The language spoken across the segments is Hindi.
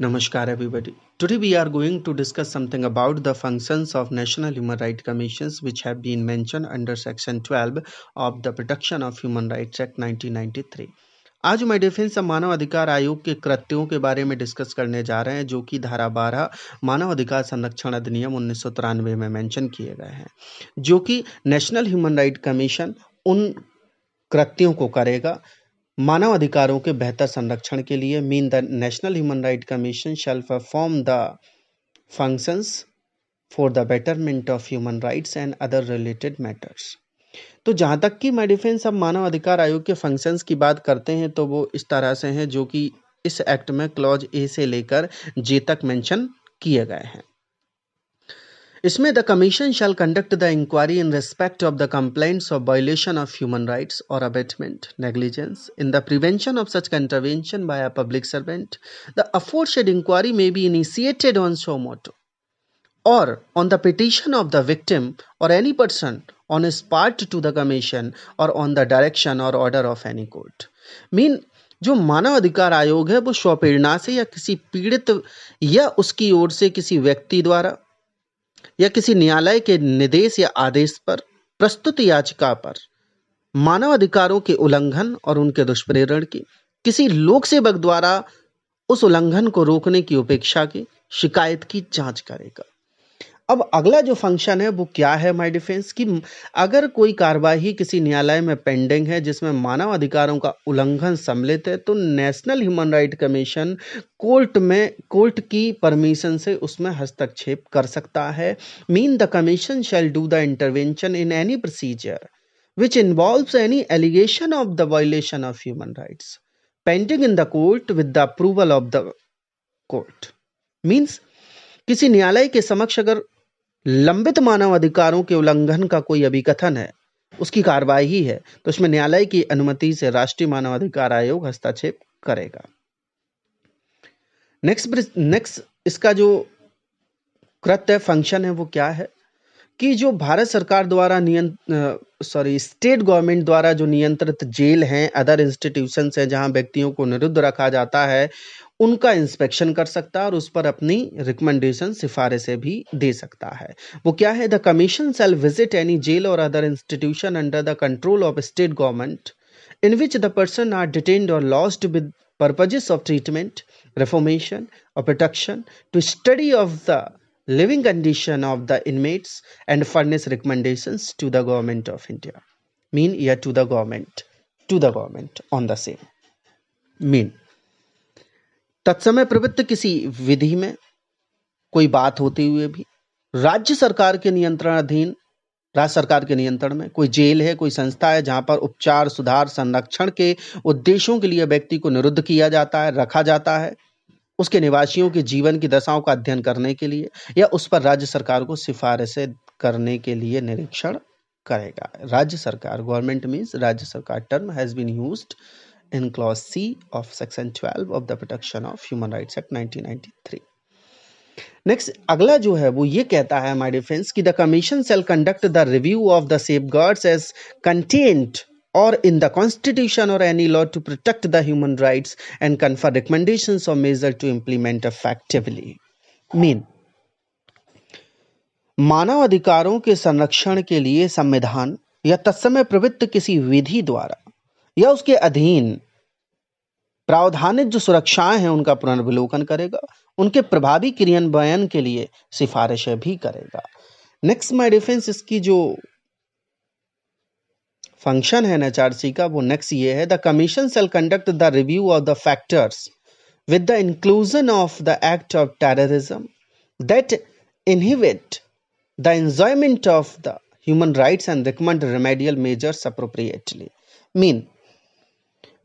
Namaskar everybody. Today we are going to discuss something about the functions of National Human Rights Commissions which have been mentioned under section 12 of the Protection of Human Rights Act 1993. आज माय डिफेंस मानव अधिकार आयोग के कृत्यों के बारे में डिस्कस करने जा रहे हैं जो कि धारा 12 मानव अधिकार संरक्षण अधिनियम 1993 में मेंशन किए गए हैं, जो कि नेशनल ह्यूमन राइट कमीशन उन कृत्यों को करेगा मानव अधिकारों के बेहतर संरक्षण के लिए। Mean the national human right commission shell perform the functions for the betterment of human rights and other related matters. तो जहाँ तक कि माय डिफेंस अब मानव अधिकार आयोग के फंक्शंस की बात करते हैं तो वो इस तरह से हैं जो कि इस एक्ट में क्लॉज ए से लेकर जे तक मेंशन किए गए हैं। इसमें the commission shall conduct the inquiry in respect of the complaints of violation of human rights और abetment negligence in the prevention of such intervention by a public servant. The aforesaid inquiry may be initiated on suo motu or on the petition of the victim or any person on his part to the commission or on the direction or order of any court। Mean जो मानव अधिकार आयोग है वो स्वप्रेरणा से या किसी पीड़ित या उसकी ओर से किसी व्यक्ति द्वारा या किसी न्यायालय के निर्देश या आदेश पर प्रस्तुत याचिका पर मानव अधिकारों के उल्लंघन और उनके दुष्प्रेरण की किसी लोक सेवक द्वारा उस उल्लंघन को रोकने की उपेक्षा की शिकायत की जांच करेगा। अब अगला जो फंक्शन है वो क्या है माय डिफेंस की अगर कोई कार्यवाही किसी न्यायालय में पेंडिंग है जिसमें मानव अधिकारों का उल्लंघन सम्मिलित है तो national human right commission court की परमिशन से उसमें हस्तक्षेप कर सकता है। Mean the commission shall do the intervention in any procedure which involves any allegation of the violation of human rights pending in the court with the approval of the court। Means किसी न्यायालय के समक्ष अगर लंबित मानव अधिकारों के उल्लंघन का कोई अभिकथन है, उसकी कार्यवाही है, तो उसमें न्यायालय की अनुमति से राष्ट्रीय मानव अधिकार आयोग हस्तक्षेप करेगा। नेक्स्ट इसका जो कृत्य फंक्शन है वो क्या है कि जो भारत सरकार द्वारा स्टेट गवर्नमेंट द्वारा जो नियंत्रित जेल हैं, अदर इंस्टीट्यूशंस हैं जहां व्यक्तियों को निरुद्ध रखा जाता है, उनका इंस्पेक्शन कर सकता है और उस पर अपनी रिकमेंडेशन सिफारिशें भी दे सकता है। वो क्या है? The commission shall visit any jail और other institution under the control of state government in which the person are detained or lost with purposes of treatment, reformation or protection, to study of the living condition of the inmates and furnish recommendations to the government of India। Mean yeah, to the government on the same। Mean तत्समय प्रवृत्त किसी विधि में कोई बात होते हुए भी राज्य सरकार के नियंत्रण में कोई जेल है, कोई संस्था है जहां पर उपचार, सुधार, संरक्षण के उद्देश्यों के लिए व्यक्ति को निरुद्ध किया जाता है, रखा जाता है, उसके निवासियों के जीवन की दशाओं का अध्ययन करने के लिए या उस पर राज्य सरकार को सिफारिशें करने के लिए निरीक्षण करेगा। राज्य सरकार, गवर्नमेंट मीन्स राज्य सरकार, term has been used in clause C of section 12 of the Protection of Human Rights Act 1993। Next अगला जो है वो ये कहता है माय डिफेंस कि the commission shall conduct the review of the safeguards as contained और इन द कॉन्स्टिट्यूशन और any law to protect the human rights and confer recommendations और measure to implement effectively. Mean मानव अधिकारों के संरक्षण के लिए संविधान या तत्समय प्रवृत्त किसी विधि द्वारा या उसके अधीन प्रावधानित जो सुरक्षाएं हैं उनका पुनर्विलोकन करेगा, उनके प्रभावी क्रियान्वयन के लिए सिफारिशें भी करेगा। नेक्स्ट माय डिफेंस इसकी जो फंक्शन है एनएचआरसी का वो नेक्स्ट ये है, the commission shall conduct the review of the factors with the inclusion of the act of terrorism that inhibit the enjoyment of the human rights and recommend remedial measures appropriately. Mean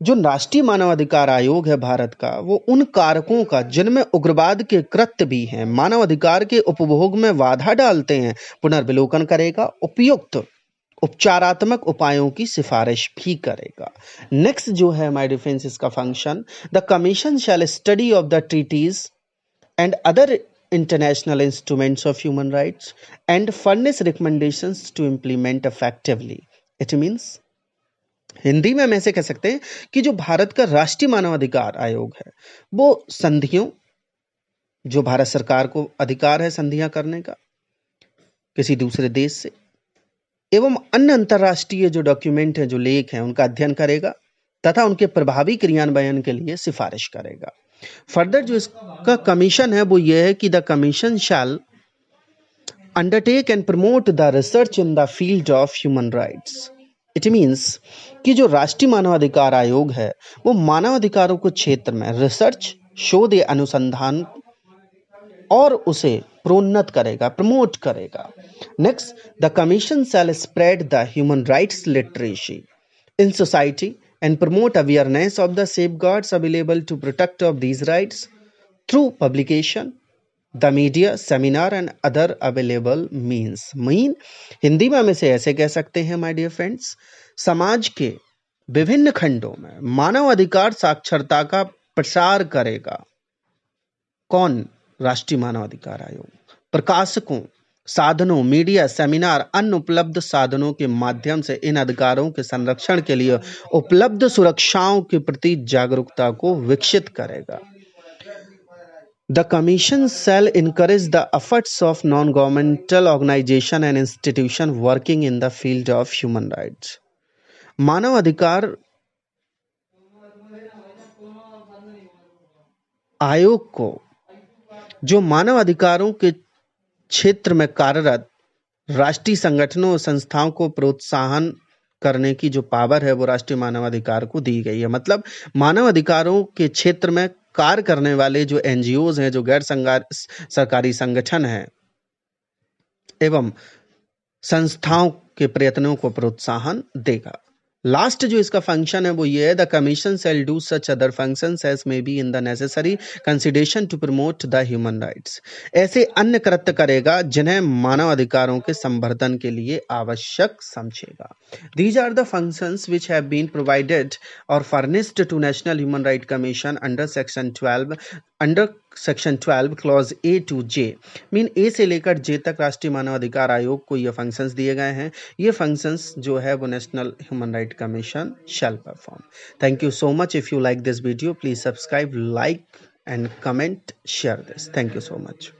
जो राष्ट्रीय मानवाधिकार आयोग है भारत का, वो उन कारकों का जिनमें उग्रवाद के कृत्य भी हैं, मानव अधिकार के उपभोग में बाधा डालते हैं, पुनर्विलोकन करेगा, उपयुक्त उपचारात्मक उपायों की सिफारिश भी करेगा। नेक्स्ट जो है माय डिफेंस इसका function, the commission shall study of the treaties and other international instruments of human rights and furnish recommendations to implement effectively. It means Hindi में हम ऐसे कह सकते हैं कि जो भारत का राष्ट्रीय मानवाधिकार आयोग है वो संधियों, जो भारत सरकार को अधिकार है संधियां करने का किसी दूसरे देश से, एवं अन्य अंतर्राष्ट्रीय जो डॉक्यूमेंट है, जो लेख हैं, उनका अध्ययन करेगा तथा उनके प्रभावी क्रियान्वयन के लिए सिफारिश करेगा। फर्दर जो इसका कमीशन है वो ये है कि the commission shell undertake and promote the research in the field of human rights. It means कि जो राष्ट्रीय मानवाधिकार आयोग है वो मानवाधिकारों के क्षेत्र में रिसर्च, शोध या अनुसंधान और उसे प्रोन्नत करेगा, प्रमोट करेगा। Next, the commission shell spread the human rights literacy in society and promote awareness of the safeguards available to protect of these rights through publication, the media, seminar and other available means। Hindi में हम इसे ऐसे कह सकते हैं माय डियर फ्रेंड्स, समाज के विभिन्न खंडों में मानव अधिकार साक्षरता का प्रसार करेगा। कौन? राष्ट्रीय मानवाधिकार आयोग। प्रकाशकों, साधनों, मीडिया, सेमिनार, अन्य उपलब्ध साधनों के माध्यम से इन अधिकारों के संरक्षण के लिए उपलब्ध सुरक्षाओं के प्रति जागरूकता को विकसित करेगा। The Commission shall encourage the efforts of non-governmental organization and institution working in the field of human rights। मानव अधिकार आयोग को जो मानव अधिकारों के क्षेत्र में कार्यरत राष्ट्रीय संगठनों और संस्थाओं को प्रोत्साहन करने की जो पावर है वो राष्ट्रीय मानवाधिकार को दी गई है। मतलब मानव अधिकारों के क्षेत्र में कार्य करने वाले जो एनजीओज हैं, जो गैर सरकारी संगठन हैं एवं संस्थाओं के प्रयत्नों को प्रोत्साहन देगा। लास्ट जो इसका फंक्शन है वो ये है, the commission shall do such other functions as may be in the necessary consideration to promote the human rights. ऐसे अन्य कृत्य करेगा जिन्हें मानव अधिकारों के संवर्धन के लिए आवश्यक समझेगा। These are the functions which have been provided और furnished to national human right commission under section 12 clause A to J. Mean A से लेकर जे तक राष्ट्रीय मानवाधिकार आयोग को ये फंक्शंस दिए गए हैं। ये फंक्शंस जो है वो national human right commission shell perform. Thank you so much. If you like this video, please subscribe, like and comment, share this. Thank you so much.